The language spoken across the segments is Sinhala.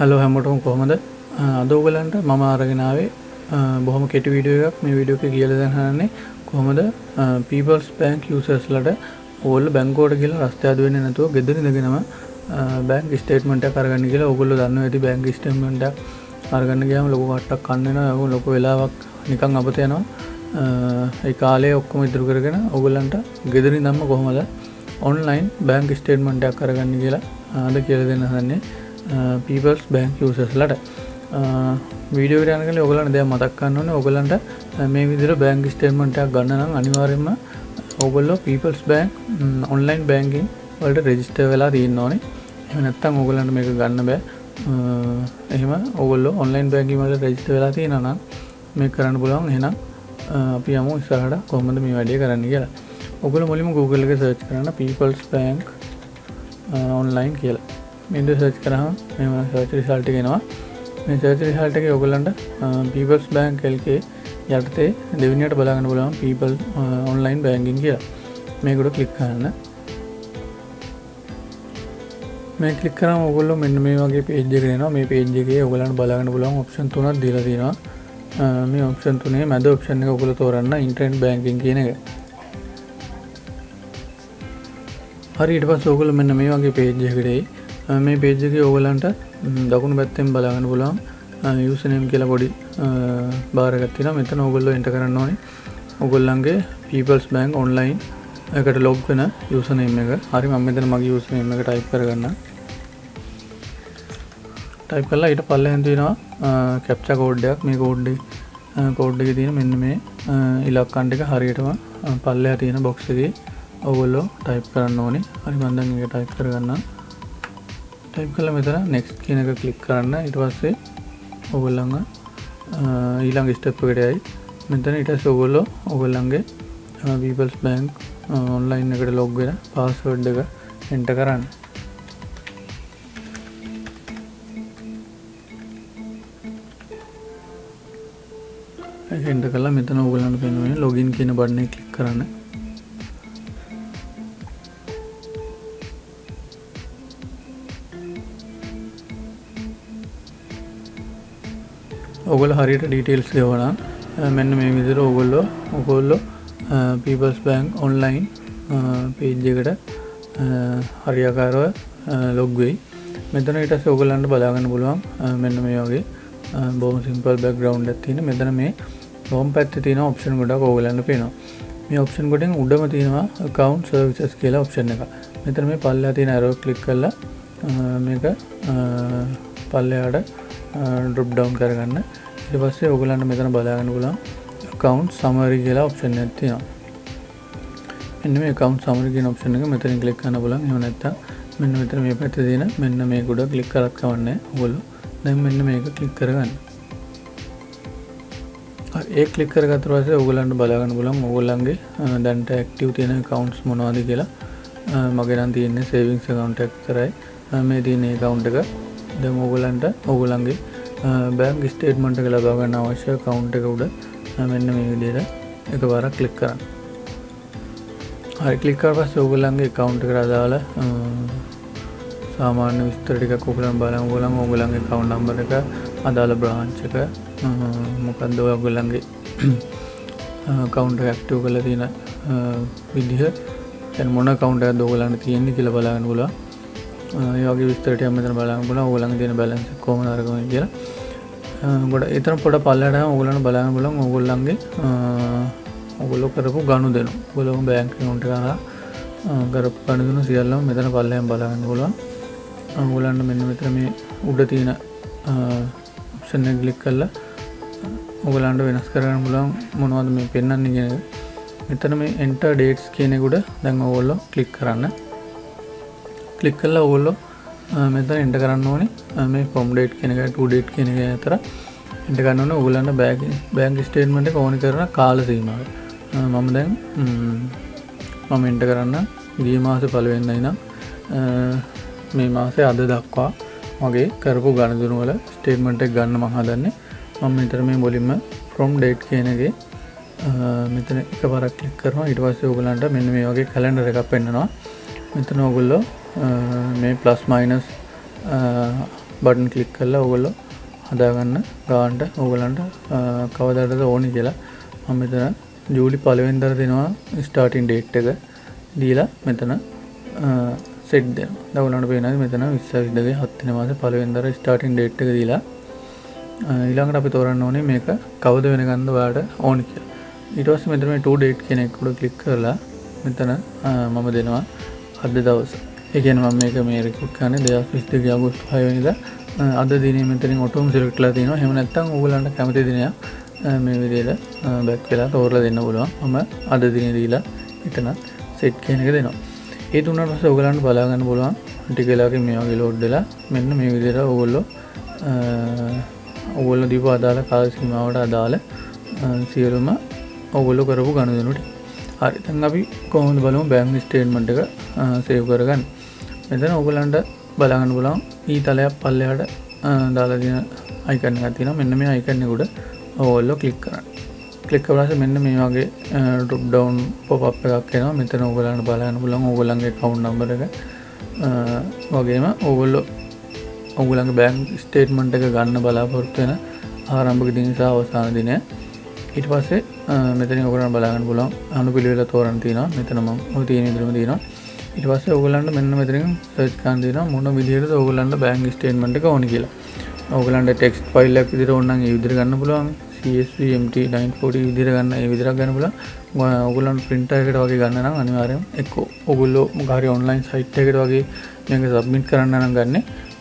හලෝ හැමෝටම කොහමද? අද ඔයගලන්ට මම අරගෙන ආවේ බොහොම කෙටි වීඩියෝ එකක්. මේ වීඩියෝ එකේ කියලා දෙන්නන්නේ කොහොමද People's Bank users ලට ඕගොල්ලෝ බැංකුවට ගිහලා රස්ತೆ ආදු වෙන්නේ නැතුව ගෙදර ඉඳගෙනම බැංක් ස්ටේට්මන්ට් එකක් අරගන්න කියලා. ඔයගොල්ලෝ දන්නවා ඇති බැංක් ස්ටේට්මන්ට් එකක් අරගන්න ගියාම ලොකු කට්ටක් කන්න වෙනවා. ලොකු වෙලාවක් නිකන් අපත යනවා. ඒ කාලේ ඔක්කොම ඉතුරු කරගෙන ඔයගොල්ලන්ට ගෙදර ඉඳන්ම කොහොමද ඔන්ලයින් බැංක් ස්ටේට්මන්ට් එකක් අරගන්න කියලා අද කියලා දෙන්න හදන්නේ. People's Bank users ලට වීඩියෝ එකට යන කලින් ඔයගොල්ලන්ට දැන් මතක් කරන්න ඕනේ ඔයගොල්ලන්ට මේ විදිහට බැංක් ස්ටේට්මන්ට් එකක් ගන්න නම් අනිවාර්යයෙන්ම ඔයගොල්ලෝ People's Bank online banking වලට රෙජිස්ටර් වෙලා තියෙන්න ඕනේ. එහෙම නැත්නම් ඔයගොල්ලන්ට මේක ගන්න බෑ. එහෙම ඔයගොල්ලෝ online banking වලට රෙජිස්ටර් වෙලා තියෙනවා නම් මේක කරන්න පුළුවන්. එහෙනම් අපි යමු ඉස්සරහට කොහොමද මේ වැඩේ කරන්න කියලා. ඔයගොල්ලෝ මුලින්ම Google එකේ search කරන්න People's Bank online කියලා. මේක සර්ච් කරාම මේ සර්ච් රිසල්ට් එක එනවා. මේ සර්ච් රිසල්ට් එකේ ඔයගොල්ලන්ට People's Bank LK යටතේ දෙවෙනියට බලා ගන්න පුළුවන් People online banking කියලා. මේකට ක්ලික් කරන්න. මේ ක්ලික් කරාම ඔයගොල්ලෝ මෙන්න මේ වගේ page එකකට එනවා. මේ page එකේ ඔයගොල්ලන්ට බලා ගන්න පුළුවන් option තුනක් දීලා තියෙනවා. මේ option තුනේ මැද option එක ඔයගොල්ලෝ තෝරන්න internet banking කියන එක. හරි ඊට පස්සේ ඔයගොල්ලෝ මෙන්න මේ වගේ page එකකට එයි. මේ page එකේ ඔයගලන්ට දකුණු පැත්තෙන් බලා ගන්න පුළුවන් username කියලා පොඩි බාර් එකක් තියෙනවා. මෙතන ඔයගොල්ලෝ enter කරන්න ඕනේ ඔයගොල්ලන්ගේ People's Bank online එකට log වෙන username එක. හරි මම මෙතන මගේ username එක type කරගන්නම්. type කරලා ඊට පල්ලෙහෙන් තියෙනවා captcha code එකක්. මේ code එකේ තියෙන මෙන්න මේ ඉලක්කම් ටික හරියටම පල්ලෙහා තියෙන box එකේ ඔයගොල්ලෝ type කරන්න ඕනේ. හරි මම දැන් මේක type කරගන්නම්. ටයිප් කළා මෙතන next කියන එක ක්ලික් කරන්න. ඊට පස්සේ ඔයගොල්ලන්ව ඊළඟ ස්ටෙප් එකට යයි. මෙතන ඊට පස්සේ ඔයගොල්ලෝ ඔයගොල්ලන්ගේ People's Bank online එකට log වෙන password එක enter කරන්න. ඒක enter කළා මෙතන ඔයගොල්ලන්ට පේනවා login කියන බටන් එක ක්ලික් කරන්න. ඔයගොල්ලෝ හරියට details ගෙවනවා. මෙන්න මේ විදිහට ඔයගොල්ලෝ People's Bank online page එකට හරියාකාරව log වෙයි. මෙතන ඊට පස්සේ ඔයගොල්ලන්ට බලා ගන්න පුළුවන් මෙන්න මේ වගේ බොහොම simple background එකක් තියෙන. මෙතන මේ home පැත්තේ තියෙන option ගොඩක් ඔයගොල්ලන්ට පේනවා. මේ option ගොඩෙන් උඩම තියෙනවා account services කියලා option එක. මෙතන මේ පල්ලෙහා තියෙන arrow click කරලා මේක පල්ලෙහාට drop down කරගන්න. ඊට පස්සේ ඔයගොල්ලන්ට මෙතන බලා ගන්න පුළුවන් account summary කියලා option එකක් තියෙනවා. මෙන්න මේ account summary කියන option එක මෙතනින් click කරන්න පුළුවන්. එහෙම නැත්නම් මෙන්න මෙතන මේ පැත්තේ තියෙන මෙන්න මේක උඩ click කරත් කවන්නේ ඔයගොල්ලෝ. දැන් මෙන්න මේක click කරගන්න. හරි ඒ click කරගත්ත පස්සේ ඔයගොල්ලන්ට බලා ගන්න පුළුවන් ඔයගොල්ලන්ගේ දැන්ට active තියෙන accounts මොනවද කියලා. මගේ නම් තියෙන්නේ savings account එක විතරයි. මේ තියෙන account එක දැන් ඔයගොල්ලන්ගේ බැංක් ස්ටේට්මන්ට් එක ලබා ගන්න අවශ්‍ය account එක උඩ මෙන්න මේ විදිහට එකපාරක් click කරන්න. හරි click කරලා පස්සේ ඔයගොල්ලන්ගේ account එකට අදාළ සාමාන්‍ය විස්තර ටිකක් ඔයගොල්ලන් බලන්න ඔයගොල්ලන්ගේ account number එක අදාළ branch එක මොකද්ද ඔයගොල්ලන්ගේ account එක active කරලා තියෙන විදිහ දැන් මොන account එකක්ද ඔයගොල්ලන්ට තියෙන්නේ කියලා බලන්න පුළුවන්. ඒ වගේ විස්තර ටිකක් මෙතන බලන්න පුළුවන්. ඔයගොල්ලන්ගේ තියෙන balance එක කොහොමද අරගමයි කියලා. ඒතරම් පොඩ පල්ලෙහාට ඔයගොල්ලන්ට බලන්න පුළුවන් ඔයගොල්ලෝ කරපු ගනුදෙනු. ඔයගොල්ලෝ බැංක් account එක හරහා කරපු ගනුදෙනු සියල්ලම මෙතන පල්ලෙහාම බලන්න පුළුවන්. ඔයගොල්ලන්ට මෙන්න මෙතන මේ උඩ තියෙන option එක ක්ලික් කරලා ඔයගොල්ලන්ට වෙනස් කරගන්න පුළුවන් මොනවද මේ පෙන්වන්නේ කියන එක. මෙතන මේ enter dates කියන එක උඩ දැන් ඔයගොල්ලෝ ක්ලික් කරන්න. ක්ලික් කරලා ඔයගොල්ලෝ මෙතන enter කරන්න ඕනේ මේ from date කියන එක to date කියන එක අතර enter කරන්න ඕනේ ඔයගොල්ලන්ට බැංක් ස්ටේට්මන්ට් එක ඕනි කරන කාල සීමාව. මම දැන් enter කරන්න ගිය මාසේ පළවෙනිදා ඉඳන් මේ මාසේ අද දක්වා මගේ කරපු ගණදෙනු වල ස්ටේට්මන්ට් එක ගන්න මම හදන්නේ. මම මෙතන මේ මුලින්ම from date කියන එකේ මෙතන එකපාරක් ක්ලික් කරනවා. ඊට පස්සේ ඔයගොල්ලන්ට මෙන්න මේ වගේ කැලෙන්ඩර් එකක් පෙන්නනවා. මෙතන ඔයගොල්ලෝ මේ ප්ලස් මයිනස් බටන් ක්ලික් කරලා ඔයගොල්ලෝ හදාගන්න ගානට ඔයගලන්ට කවදාටද ඕනි කියලා මම මෙතන ජූලි 1 වෙනිදාට දෙනවා ස්ටාර්ටින් ඩේට් එක දීලා මෙතන සෙට් දෙනවා. දැන් ඔයගලන්ට පේනවා මෙතන 2022 7 වෙනි මාසේ 1 වෙනිදාට ස්ටාර්ටින් ඩේට් එක දීලා ඊළඟට අපි තෝරන්න ඕනේ මේක කවද වෙනකන්ද ඔයාලට ඕනි කියලා. ඊට පස්සේ මෙතන මේ ටු ඩේට් කියන එක උඩ ක්ලික් කරලා මෙතන මම දෙනවා අද දවස. ඒ කියන්නේ මම මේක මේ රෙකෝඩ් කරන්නේ 2022 අගෝස්තු 6 වෙනිදා අද දිනේ මෙතනින් ඔටෝම සිලෙක්ට් කරලා තියෙනවා. එහෙම නැත්නම් ඕගොල්ලන්ට කැමති දිනයක් මේ විදිහට බෑක් වෙලා තෝරලා දෙන්න පුළුවන්. මම අද දිනේ දීලා එතන සෙට් කියන එක දෙනවා. ඒ දුන්නාට පස්සේ ඕගොල්ලන්ට බලා ගන්න පුළුවන් ටික වෙලාවකින් මේ වගේ ලෝඩ් වෙලා මෙන්න මේ විදිහට ඕගොල්ලෝ දීපු අදාළ කාල සීමාවට අදාළ සියලුම ඕගොල්ලෝ කරපු ගනුදෙනු ටික. හරි. දැන් අපි කොහොමද බලමු බැංක් ස්ටේට්මන්ට් එක සේව් කරගන්න. මෙතන ඕගොල්ලන්ට බලා ගන්න පුළුවන් ඊතලයක් පල්ලෙහාට දාලා තියෙන අයිකන් එකක් තියෙනවා. මෙන්න මේ අයිකන් එක උඩ ඕගොල්ලෝ ක්ලික් කරන්න. ක්ලික් කරලා මෙන්න මේ වගේ ඩ්‍රොප් ඩවුන් පොප් අප් එකක් එනවා. මෙතන ඕගොල්ලන්ට බලා ගන්න පුළුවන් ඕගොල්ලන්ගේ account number එක වගේම ඕගොල්ලන්ගේ බැංක් ස්ටේට්මන්ට් එක ගන්න බලාපොරොත්තු වෙන ආරම්භක දින සහ අවසාන දිනය. ඊට පස්සේ මෙතනින් ඕගොල්ලන්ට බලා ගන්න පුළුවන් අනුපිළිවෙල තෝරන්න තියෙනවා. මෙතන මම ඔය තියෙන විදිහම තියෙනවා. ඊට පස්සේ ඕගොල්ලන්ට මෙන්න මෙතනින් සර්ච් කරන්න දෙනවා මොන විදිහටද ඕගොල්ලන්ට බැංක් ස්ටේට්මන්ට් එක ඕනි කියලා. ඕගොල්ලන්ට ටෙක්ස්ට් ෆයිල් එකක් විදිහට ඕන නම් ඒ විදිහට ගන්න පුළුවන්. CSV MT 940 විදිහට ගන්න ඒ විදිහට ගන්න පුළුවන්. ඕගොල්ලන්ට printer එකකට වගේ ගන්න නම් අනිවාර්යයෙන් එක්ක ඕගොල්ලෝ මොකක් හරි online site එකකට වගේ මේක submit කරන්න නම් ගන්න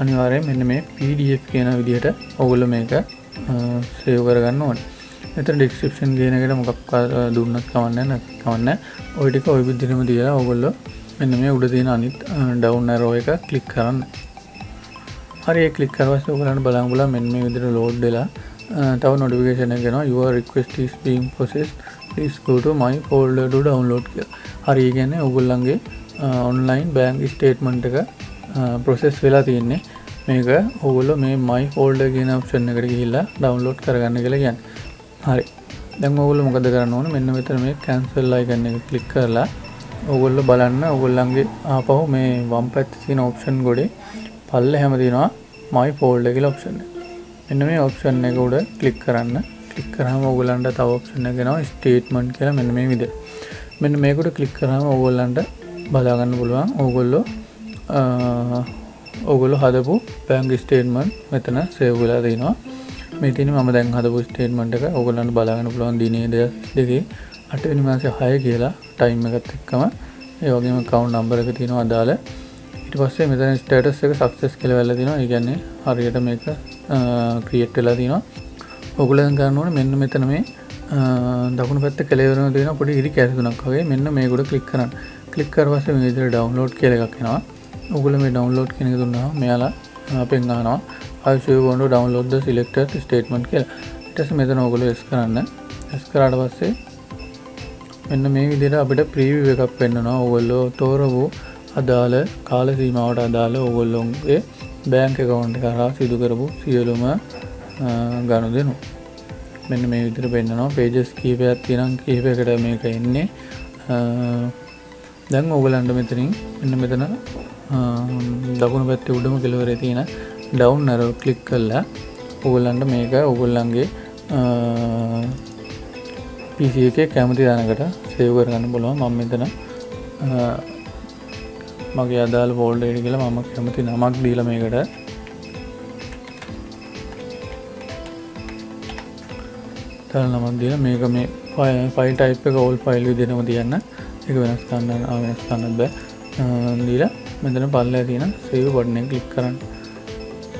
අනිවාර්යයෙන් මෙන්න මේ PDF කියන විදිහට ඕගොල්ලෝ මේක save කරගන්න ඕනේ. මෙතන description කියන එකට මොකක් දුන්නත් කවන්නේ නැහැ. ওই ටික ওই විදිහටම දීලා ඕගොල්ලෝ මෙන්න මේ උඩ තියෙන අනිත් down arrow එක click කරන්න. හරි ඒ click කරලා පස්සේ ඔයගලන්ට බලන්න පුළුවන් මෙන්න මේ විදිහට load වෙලා තව notification එකක් එනවා your request is being processed please go to my folder to download කියලා. හරි ඒ කියන්නේ ඔයගොල්ලන්ගේ online bank statement එක process වෙලා තියෙන්නේ. මේක ඔයගොල්ලෝ මේ my folder කියන option එකට ගිහිල්ලා download කරගන්න කියලා කියන්නේ. හරි. දැන් ඔයගොල්ලෝ මොකද කරන්න ඕනේ? මෙන්න මෙතන මේ cancel icon එක click කරලා ඔයගොල්ලෝ බලන්න ඔයගොල්ලන්ගේ ආපහු මේ වම් පැත්තේ තියෙන option ගොඩේ පල්ලෙහැම තියෙනවා my folder කියලා option එක. මෙන්න මේ option එක උඩ click කරන්න. click කරාම ඔයගොල්ලන්ට තව option එකක් එනවා statement කියලා මෙන්න මේ විදිහට. මෙන්න මේක උඩ click කරාම ඔයගොල්ලන්ට බලා ගන්න පුළුවන් ඔයගොල්ලෝ හදපු bank statement මෙතන save වෙලා තියෙනවා. මේ තියෙන්නේ මම දැන් හදපු statement එක ඔයගොල්ලන්ට බලා ගන්න පුළුවන් දිනේ 2 8 වෙනි මාසේ 6 කියලා time එකත් එක්කම ඒ වගේම account number එක තියෙනවා අදාළ. ඊට පස්සේ මෙතන status එක success කියලා වෙලා තියෙනවා. ඒ කියන්නේ හරියට මේක create වෙලා තියෙනවා. ඔයගොල්ලන් ගන්න ඕනේ මෙන්න මෙතන මේ දකුණු පැත්තේ කෙළවරම තියෙන පොඩි ඉරි කැරි තුනක් වගේ මෙන්න මේක උඩ click කරන්න. click කරලා පස්සේ මේ විදිහට download කියලා එකක් එනවා. ඔයගොල්ලෝ මේ download කියන එක දුන්නාම මෙයාලා අපෙන් අහනවා I should want to download the selected statement කියලා. ඊට පස්සේ මෙතන ඔයගොල්ලෝ yes කරන්න. yes කරාට පස්සේ මෙන්න මේ විදිහට අපිට preview එකක් පෙන්වනවා. ඔයගොල්ලෝ තෝරපු අදාළ කාල සීමාවට අදාළ ඔයගොල්ලෝගේ bank account එක හරහා සිදු කරපු සියලුම ගනුදෙනු මෙන්න මේ විදිහට පෙන්වනවා. pages කීපයක් තියෙනවා. කීපයකට මේක එන්නේ. දැන් ඔයගොල්ලන්ට මෙතනින් මෙන්න මෙතන දකුණු පැත්තේ උඩම කෙළවරේ තියෙන down arrow click කරලා ඔයගොල්ලන්ට මේක ඔයගොල්ලන්ගේ PC එකේ කැමති තැනකට save කරගන්න පුළුවන්. මම මෙතන මගේ අදාළ folder එකට ගිහලා මම කැමති නමක් දීලා මේකට දාලා නමක් දීලා මේක මේ file type එක all file විදිහටම තියන්න. ඒක වෙනස් කරන්නත් බෑ. දීලා මෙතන පල්ලෙහා තියෙන save button එක click කරන්න.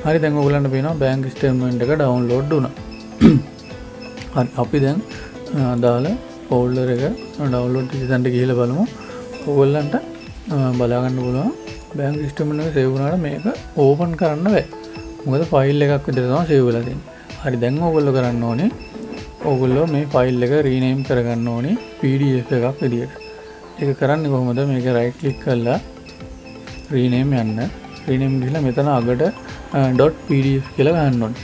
හරි දැන් ඔයගොල්ලන්ට පේනවා bank statement එක download වුණා. හරි අපි දැන් අදාළ folder එක download විදිහට ගිහලා බලමු. ඔයගොල්ලන්ට බලා ගන්න පුළුවන් bank statement එක save වුණාට මේක open කරන්න බෑ. මොකද file එකක් විදිහට තමයි save වෙලා තියෙන්නේ. හරි දැන් ඔයගොල්ලෝ කරන්න ඕනේ ඔයගොල්ලෝ මේ file එක rename කරගන්න ඕනේ PDF එකක් විදිහට. ඒක කරන්නේ කොහොමද? මේක right click කරලා rename යන්න. rename ගිහලා මෙතන අගට .pdf කියලා ගන්න ඕනේ.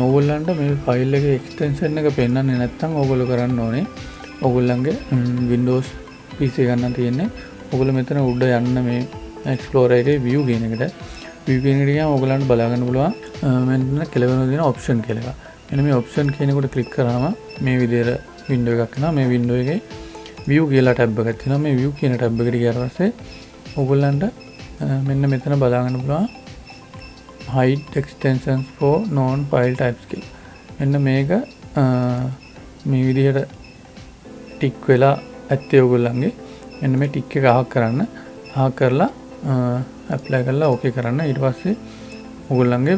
ඕගොල්ලන්ට මේ ෆයිල් එකේ එක්ස්ටෙන්ෂන් එක පෙන්වන්නේ නැත්නම් ඕගොල්ලෝ කරන්න ඕනේ ඕගොල්ලන්ගේ Windows PC ගන්න තියෙන්නේ. ඕගොල්ලෝ මෙතන උඩ යන්න මේ Explorer එකේ view කියන එකට. view කියන එකට ගියාම ඕගොල්ලන්ට බලා ගන්න පුළුවන් මෙන්න කෙලවර දෙන ඔප්ෂන් කියලා. මෙන්න මේ ඔප්ෂන් කියන එකට ක්ලික් කරාම මේ විදිහට වින්ඩෝ එකක් එනවා. මේ වින්ඩෝ එකේ view කියලා ටැබ් එකක් තියෙනවා. මේ view කියන ටැබ් එකට ගියාට පස්සේ ඔයගොල්ලන්ට මෙන්න මෙතන බලා ගන්න පුළුවන් hide extensions for non file types කියලා. මෙන්න මේක මේ විදිහට ටික් වෙලා ඇත්තේ ඔයගොල්ලන්ගේ. මෙන්න මේ ටික් එක අහක් කරන්න. අහක් කරලා apply කරලා okay කරන්න. ඊට පස්සේ ඔයගොල්ලන්ගේ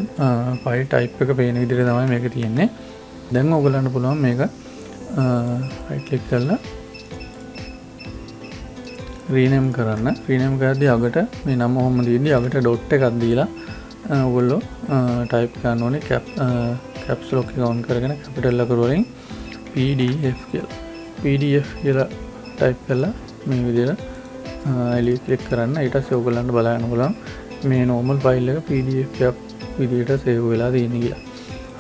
file type එක පේන විදිහට තමයි මේක තියෙන්නේ. දැන් ඔයගොල්ලන්ට පුළුවන් මේක right click කරලා rename කරන්න. rename කරද්දී අගට මේ නම ඔහොම දීදී අගට dot එකක් දීලා ඔයගොල්ලෝ type කරන්න ඕනේ caps lock එක on කරගෙන capital ලකුණු වලින් pdf කියලා. pdf කියලා type කරලා මේ විදිහට එළිය click කරන්න. ඊට පස්සේ ඔයගොල්ලන්ට බලන්න පුළුවන් මේ normal file එක pdf එකක් විදිහට save වෙලා තියෙන්නේ කියලා.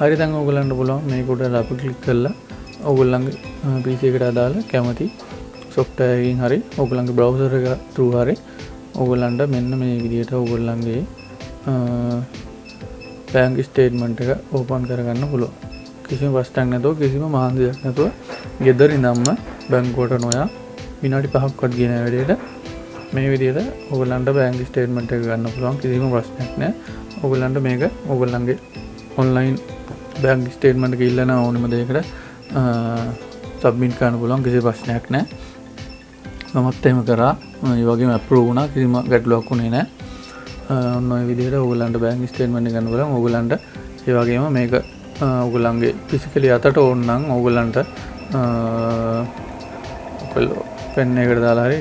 හරි දැන් ඔයගොල්ලන්ට පුළුවන් මේක උඩ අප click කරලා ඔයගොල්ලන්ගේ PC එකට අදාළ කැමති software එකකින් හරි ඔයගොල්ලන්ගේ browser එක through හරි ඔයගොල්ලන්ට මෙන්න මේ විදිහට ඔයගොල්ලන්ගේ bank statement එක open කරගන්න පුළුවන්. කිසිම ප්‍රශ්නයක් නැතුව කිසිම මහන්සියක් නැතුව ගෙදර ඉඳන්ම බැංකුවට නොයා විනාඩි 5ක්වත් ගියන වැඩේට මේ විදිහට ඔයගොල්ලන්ට bank statement එක ගන්න පුළුවන්. කිසිම ප්‍රශ්නයක් නැහැ. ඔයගොල්ලන්ට මේක ඔයගොල්ලන්ගේ online bank statement එක ඉල්ලන ඕනම දෙයකට submit කරන්න පුළුවන්. කිසි ප්‍රශ්නයක් නැහැ. මමත් එහෙම කරා. ඒ වගේම approve වුණා. කිසිම ගැටලුවක් වුණේ නැහැ. ඔන්න ඔය විදිහට ඔයගොල්ලන්ට bank statement එක ගන්න පුළුවන්. ඔයගොල්ලන්ට ඒ වගේම මේක ඔයගොල්ලන්ගේ physically අතට ඕන නම් ඔයගොල්ලන්ට ඔයගොල්ලෝ pen එකකට දාලා හරි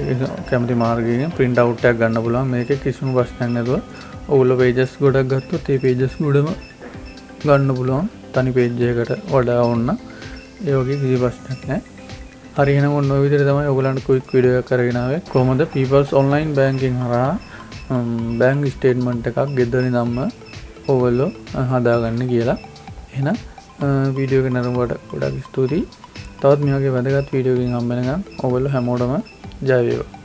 කැමති මාර්ගයකින් print out එකක් ගන්න පුළුවන්. මේකේ කිසිම ප්‍රශ්නයක් නැතුව ඔයගොල්ලෝ pages ගොඩක් ගත්තොත් ඒ pages ගොඩම ගන්න පුළුවන්. තනි page එකකට වඩා ඕන නම් ඒ වගේ කිසි ප්‍රශ්නයක් නැහැ. හරි එහෙනම් ඔන්න ඔය විදිහට තමයි ඔයගොල්ලන්ට quick video එකක් කරගෙන ආවේ. කොහොමද people's online banking හරහා bank statement එකක් ගෙදර ඉඳන්ම ඔයගොල්ලෝ හදාගන්න කියලා. එහෙනම් වීඩියෝ එක නරඹුවට ගොඩක් ස්තුතියි. තවත් මේ වගේ වැදගත් වීඩියෝ එකකින් හම්බ වෙනකන් ඔයගොල්ලෝ හැමෝටම ජය වේවා.